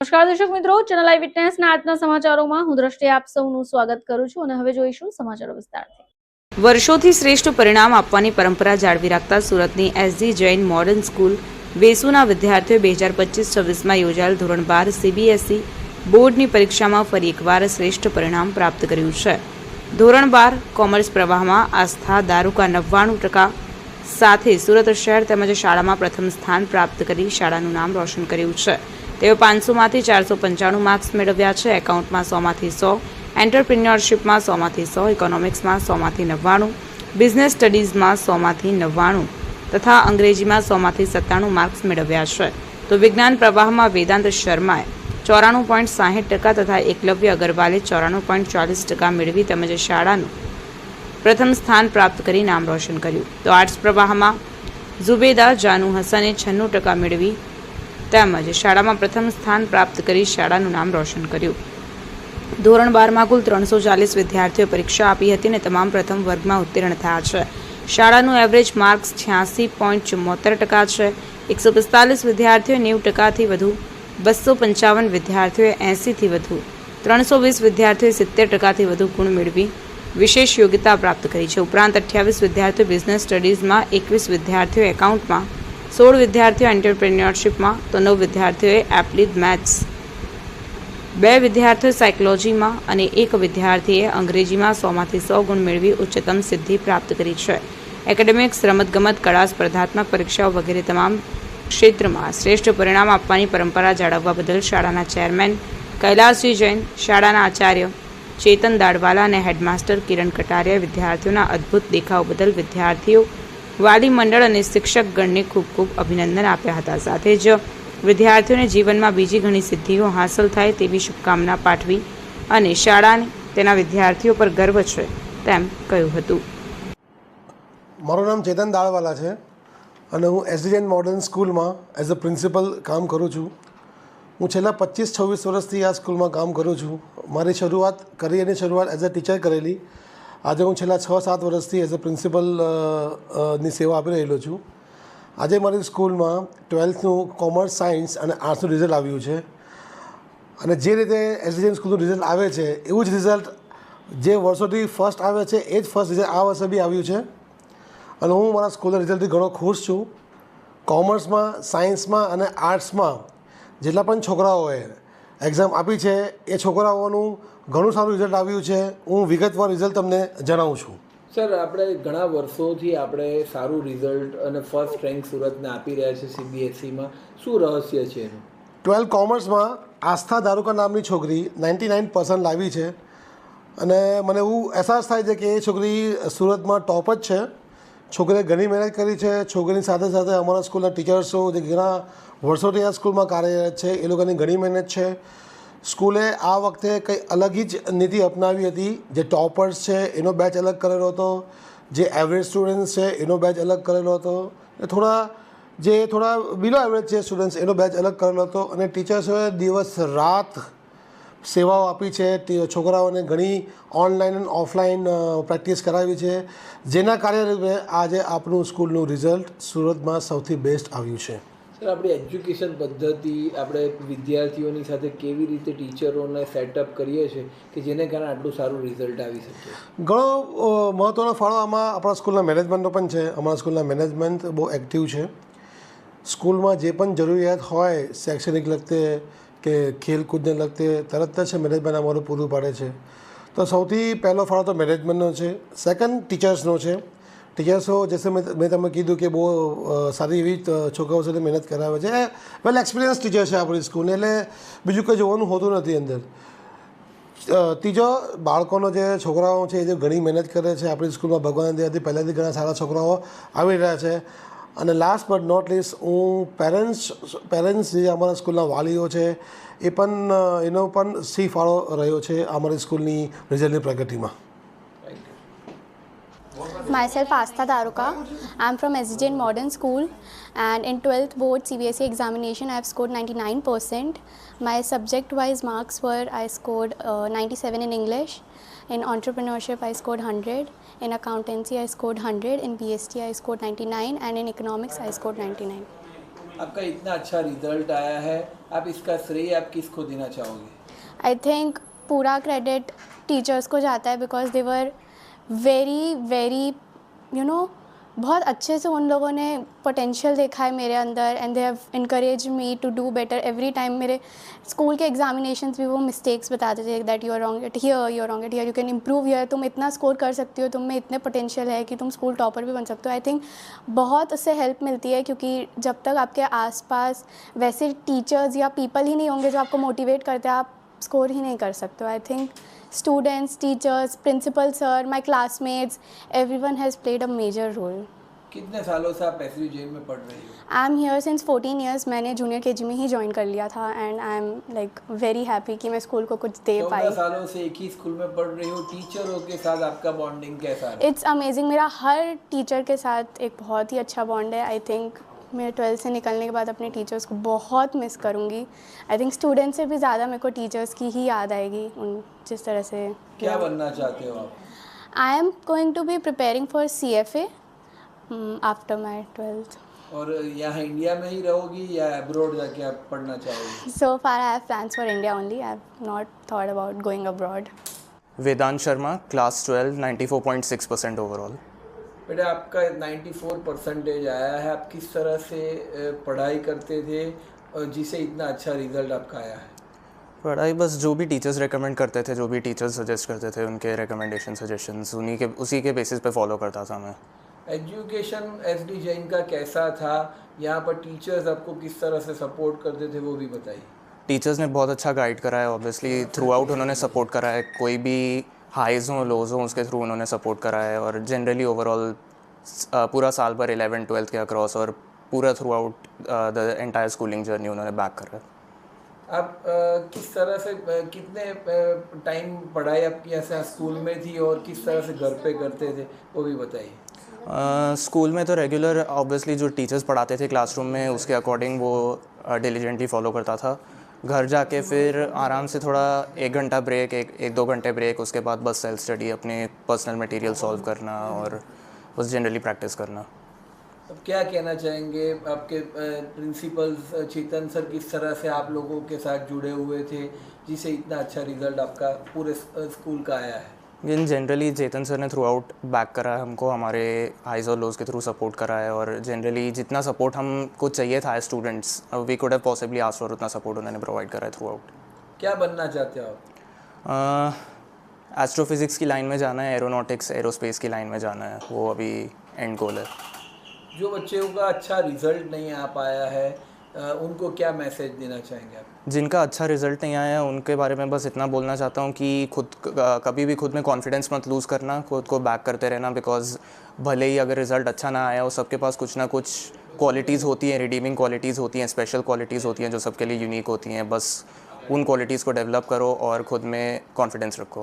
નમસ્કાર દર્શક મિત્રો, ચેનલ લાઈવ વિટનેસના આજના સમાચારોમાં હું દ્રષ્ટિ આપ સૌનું સ્વાગત કરું છું અને હવે જોઈશું સમાચારો વિસ્તારથી. વર્ષોથી શ્રેષ્ઠ પરિણામ આપવાની પરંપરા જાળવી રાખતા સુરતની એસજી જૈન મોડર્ન સ્કૂલ વેસુના વિદ્યાર્થીઓ 2025-26માં યોજાયેલ ધોરણ 12 સીબીએસઈ બોર્ડની પરીક્ષામાં ફરી એકવાર શ્રેષ્ઠ પરિણામ પ્રાપ્ત કર્યું છે. ધોરણ 12 કોમર્સ પ્રવાહમાં આસ્થા દારૂકા 99% સાથે સુરત શહેર તેમજ શાળામાં પ્રથમ સ્થાન પ્રાપ્ત કરી શાળાનું નામ રોશન કર્યું છે. તેઓ 500માંથી 495 માર્ક્સ મેળવ્યા છે. એકાઉન્ટમાં 100માંથી 100, એન્ટરપ્રિન્યોરશિપમાં 100માંથી 100, ઇકોનોમિક્સમાં 100માંથી 99, બિઝનેસ સ્ટડીઝમાં 100માંથી 99 તથા અંગ્રેજીમાં 100માંથી 97 માર્ક્સ મેળવ્યા છે. તો વિજ્ઞાન પ્રવાહમાં વેદાંત શર્માએ 94.60% તથા એકલવ્ય અગરવાલે 94.40% મેળવી તેમજ શાળાનું પ્રથમ સ્થાન પ્રાપ્ત કરી નામ રોશન કર્યું. તો આર્ટ્સ પ્રવાહમાં ઝુબેદા જાનુ હસને 96% મેળવી તેમજ શાળામાં પ્રથમ સ્થાન પ્રાપ્ત કરી શાળાનું નામ રોશન કર્યું. ધોરણ 12માં કુલ 340 વિદ્યાર્થીઓએ પરીક્ષા આપી હતી અને તમામ પ્રથમ વર્ગમાં ઉત્તીર્ણ થયા છે. શાળાનું એવરેજ માર્ક્સ 86.74% છે. 145 વિદ્યાર્થીઓએ 90%થી વધુ, 255 વિદ્યાર્થીઓએ 80થી વધુ, 320 વિદ્યાર્થીઓએ 70%થી વધુ ગુણ મેળવી વિશેષ યોગ્યતા પ્રાપ્ત કરી છે. ઉપરાંત 28 વિદ્યાર્થીઓ બિઝનેસ સ્ટડીઝમાં, 21 વિદ્યાર્થીઓ એકાઉન્ટમાં, 16 વિદ્યાર્થીઓ એન્ટરપ્રેન્યોરશિપમાં, તો 9 વિદ્યાર્થીઓએ એપ્લાઇડ મેથ્સ, 2 વિદ્યાર્થીઓ સાયકોલોજીમાં અને 1 વિદ્યાર્થીએ અંગ્રેજીમાં 100માંથી 100 ગુણ મેળવી ઉચ્ચતમ સિદ્ધિ પ્રાપ્ત કરી છે. એકેડેમિક્સ, રમતગમત, કળા, સ્પર્ધાત્મક પરીક્ષાઓ વગેરે તમામ ક્ષેત્રમાં શ્રેષ્ઠ પરિણામ આપવાની પરંપરા જાળવવા બદલ શાળાના ચેરમેન કૈલાસજી જૈન, શાળાના આચાર્ય ચેતન દાડવાલા અને હેડમાસ્ટર કિરણ કટારિયાએ વિદ્યાર્થીઓના અદ્ભુત દેખાવ બદલ વિદ્યાર્થીઓ, વાલી મંડળ અને શિક્ષકગણને ખૂબ ખૂબ અભિનંદન આપ્યા હતા. સાથે જ વિદ્યાર્થીઓને જીવનમાં બીજી ઘણી સિદ્ધિઓ હાંસલ થાય તેવી શુભકામના પાઠવી અને શાળાને તેના વિદ્યાર્થીઓ પર ગર્વ છે તેમ કહ્યું હતું. મારું નામ ચેતન દાળવાલા છે અને હું એસજી જૈન મોડર્ન સ્કૂલમાં એઝ અ પ્રિન્સિપલ કામ કરું છું. હું છેલ્લા 25-26 વર્ષથી આ સ્કૂલમાં કામ કરું છું. મારી કરિયરની શરૂઆત એઝ અ ટીચર કરેલી. આજે હું છેલ્લા 6-7 વર્ષથી એઝ અ પ્રિન્સિપલની સેવા આપી રહેલો છું. આજે મારી સ્કૂલમાં 12થનું કોમર્સ, સાયન્સ અને આર્ટ્સનું રિઝલ્ટ આવ્યું છે અને જે રીતે એસજી જૈન સ્કૂલનું રિઝલ્ટ આવે છે એવું જ રિઝલ્ટ જે વર્ષોથી ફર્સ્ટ આવે છે એ જ ફર્સ્ટ રિઝલ્ટ આ વર્ષે બી આવ્યું છે અને હું મારા સ્કૂલના રિઝલ્ટથી ઘણો ખુશ છું. કોમર્સમાં, સાયન્સમાં અને આર્ટ્સમાં જેટલા પણ છોકરાઓએ એક્ઝામ આપી છે એ છોકરાઓનું ઘણું સારું રિઝલ્ટ આવ્યું છે. હું વિગતવાર રિઝલ્ટ તમને જણાવું છું. સર, આપણે ઘણા વર્ષોથી આપણે સારું રિઝલ્ટ અને ફર્સ્ટ રેન્ક સુરતને આપી રહ્યા છે સીબીએસઈમાં. શું રહસ્ય છે એનું? 12 કોમર્સમાં આસ્થા દારૂકા નામની છોકરી 99% લાવી છે અને મને એવું અહેસાસ થાય છે કે એ છોકરી સુરતમાં ટોપ જ છે. છોકરીએ ઘણી મહેનત કરી છે. છોકરીની સાથે સાથે અમારા સ્કૂલના ટીચર્સો જે ઘણા વર્ષોથી આ સ્કૂલમાં કાર્યરત છે એ લોકોની ઘણી મહેનત છે. સ્કૂલે આ વખતે કંઈ અલગ જ નીતિ અપનાવી હતી. જે ટોપર્સ છે એનો બેચ અલગ કરેલો હતો, જે એવરેજ સ્ટુડન્ટ્સ છે એનો બેચ અલગ કરેલો હતો, થોડા બિલો એવરેજ છે સ્ટુડન્ટ્સ એનો બેચ અલગ કરેલો હતો અને ટીચર્સોએ દિવસ રાત સેવાઓ આપી છે. છોકરાઓને ઘણી ઓનલાઈન અને ઓફલાઈન પ્રેક્ટિસ કરાવી છે, જેના કાર્યરૂપે આજે આપણું સ્કૂલનું રિઝલ્ટ સુરતમાં સૌથી બેસ્ટ આવ્યું છે. સર, આપણી એજ્યુકેશન પદ્ધતિ આપણે વિદ્યાર્થીઓની સાથે કેવી રીતે ટીચરોને સેટઅપ કરીએ છીએ કે જેને કારણે આટલું સારું રિઝલ્ટ આવી શકે? ઘણો મહત્ત્વનો ફાળો આમાં આપણા સ્કૂલના મેનેજમેન્ટનો પણ છે. અમારા સ્કૂલના મેનેજમેન્ટ બહુ એક્ટિવ છે. સ્કૂલમાં જે પણ જરૂરિયાત હોય શૈક્ષણિક લગતે કે ખેલકૂદને લગતે તરત જ મેનેજમેન્ટ અમારું પૂરું પાડે છે. તો સૌથી પહેલો ફાળો તો મેનેજમેન્ટનો છે. સેકન્ડ ટીચર્સનો છે. ટીચર્સો જૈસે મેં તમને કીધું કે બહુ સારી એવી છોકરાઓ સાથે મહેનત કરાવે છે. વેલ એક્સપિરિયન્સ ટીચર છે આપણી સ્કૂલને, એટલે બીજું કંઈ જોવાનું હોતું નથી અંદર. ત્રીજો, બાળકોનો જે છોકરાઓ છે એ જે ઘણી મહેનત કરે છે આપણી સ્કૂલમાં ભગવાન દયાથી પહેલાંથી ઘણા સારા છોકરાઓ આવી રહ્યા છે. અને લાસ્ટ બટ નોટ લીસ્ટ હું પેરેન્ટ્સ જે અમારા સ્કૂલના વાલીઓ છે એનો પણ સી ફાળો રહ્યો છે અમારી સ્કૂલની રિઝલ્ટની પ્રગતિમાં. Myself Astha Daruka. I'm from SG Jain Modern School and in 12th board CBSE examination I have scored 99%. My subject wise marks were I scored 97 in English, in entrepreneurship I scored 100, in accountancy I scored 100, in BST I scored 99 and in economics I scored 99. आपका इतना अच्छा result आया है, आप इसका श्रेय आप किसको देना चाहोगे? आई थिंक पूरा क्रेडिट टीचर्स को जाता है because they were very very you know बहुत अच्छे से उन लोगों ने पोटेंशियल देखा है मेरे अंदर and they have encourage me to do better every time. मेरे स्कूल के एग्जामिनेशंस भी वो मिस्टेक्स बताते थे that you are wrong at here, you are wrong at here, you can improve here, तुम इतना स्कोर कर सकती हो, तुम में इतने पोटेंशियल है कि तुम स्कूल टॉपर भी बन सकते हो। आई थिंक बहुत उससे हेल्प मिलती है क्योंकि जब तक आपके आसपास वैसे टीचर्स या पीपल ही नहीं होंगे जो आपको मोटिवेट करते हैं, आप स्कोर ही नहीं कर सकते हो। I think students, teachers, principal sir, my classmates, everyone has played a major role. कितने सालों से आप एसवी जैन में पढ़ रही हो? I am here since 14 years। मैंने जूनियर केजी में ही ज्वाइन कर लिया था and I am like very happy कि मैं स्कूल को कुछ दे 14 पाई। सालों से एक ही स्कूल में पढ़ रही हो, टीचरों के साथ आपका बॉन्डिंग कैसा है? It's amazing. मेरा हर टीचर के साथ एक बहुत ही अच्छा बॉन्ड है। आई थिंक मैं 12th से निकलने के बाद अपने टीचर्स को बहुत मिस करूँगी। आई थिंक स्टूडेंट्स से भी ज़्यादा मेरे को टीचर्स की ही याद आएगी उन जिस तरह से। क्या बनना चाहते हो आप? I am going to be preparing for CFA after my 12th। और यहाँ इंडिया में ही रहोगी या अब्रॉड जाके आप पढ़ना चाहोगी? So far, I have plans for India only. I have not thought about going abroad. Vedant Sharma, class 12, 94.6% overall. बेटा आपका 94% आया है, आप किस तरह से पढ़ाई करते थे और जिससे इतना अच्छा रिजल्ट आपका आया है? पढ़ाई बस जो भी टीचर्स रेकमेंड करते थे, जो भी टीचर्स सजेस्ट करते थे, उनके रिकमेंडेशन सजेशंस उसी के बेसिस पे फॉलो करता था मैं। एजुकेशन एसडी जैन का कैसा था? यहाँ पर टीचर्स आपको किस तरह से सपोर्ट करते थे वो भी बताइए। टीचर्स ने बहुत अच्छा गाइड करा है, ऑब्वियसली थ्रू आउट उन्होंने सपोर्ट करा है, कोई भी हाइज हो लोज हो उसके थ्रू उन्होंने सपोर्ट करा है। और जनरली ओवरऑल पूरा साल भर 11th 12th के अक्रॉस और पूरा through out the entire schooling journey उन्होंने बैक करा है। आप किस तरह से कितने टाइम पढ़ाई आपकी ऐसे स्कूल में थी और किस तरह से घर पे करते थे वो भी बताइए। स्कूल में तो रेगुलर ऑब्वियसली जो टीचर्स पढ़ाते थे क्लासरूम में उसके अकॉर्डिंग वो डिलीजेंटली फॉलो करता था। घर जाके फिर आराम से थोड़ा 1 घंटा ब्रेक, एक 2 घंटे ब्रेक, उसके बाद बस सेल्फ स्टडी, अपने पर्सनल मटेरियल सॉल्व करना और बस जनरली प्रैक्टिस करना। अब क्या कहना चाहेंगे आपके प्रिंसिपल चेतन सर, किस तरह से आप लोगों के साथ जुड़े हुए थे जिससे इतना अच्छा रिजल्ट आपका पूरे स्कूल का आया है? इन जनरली चेतन सर ने थ्रू आउट बैक करा है हमको, हमारे हाइज और लोज के थ्रू सपोर्ट करा है और जनरली जितना सपोर्ट हमको चाहिए था as students we could have possibly asked for, उतना सपोर्ट उन्होंने प्रोवाइड करा है थ्रू आउट। क्या बनना चाहते हो आप? एस्ट्रोफिज़िक्स की लाइन में जाना है, एरोनॉटिक्स एरोस्पेस की लाइन में जाना है, वो अभी एंड गोल है। जो बच्चों का अच्छा रिजल्ट नहीं आ पाया है उनको क्या मैसेज देना चाहेंगे आप? जिनका अच्छा रिजल्ट नहीं आया है उनके बारे में बस इतना बोलना चाहता हूँ कि कभी भी खुद में कॉन्फिडेंस मत लूज़ करना, खुद को बैक करते रहना। बिकॉज भले ही अगर रिज़ल्ट अच्छा ना आया हो, सबके पास कुछ ना कुछ क्वालिटीज़ होती हैं, रिडीमिंग क्वालिटीज़ होती हैं, स्पेशल क्वालिटीज़ होती हैं जो सबके लिए यूनिक होती हैं। बस उन क्वालिटीज़ को डेवलप करो और ख़ुद में कॉन्फिडेंस रखो।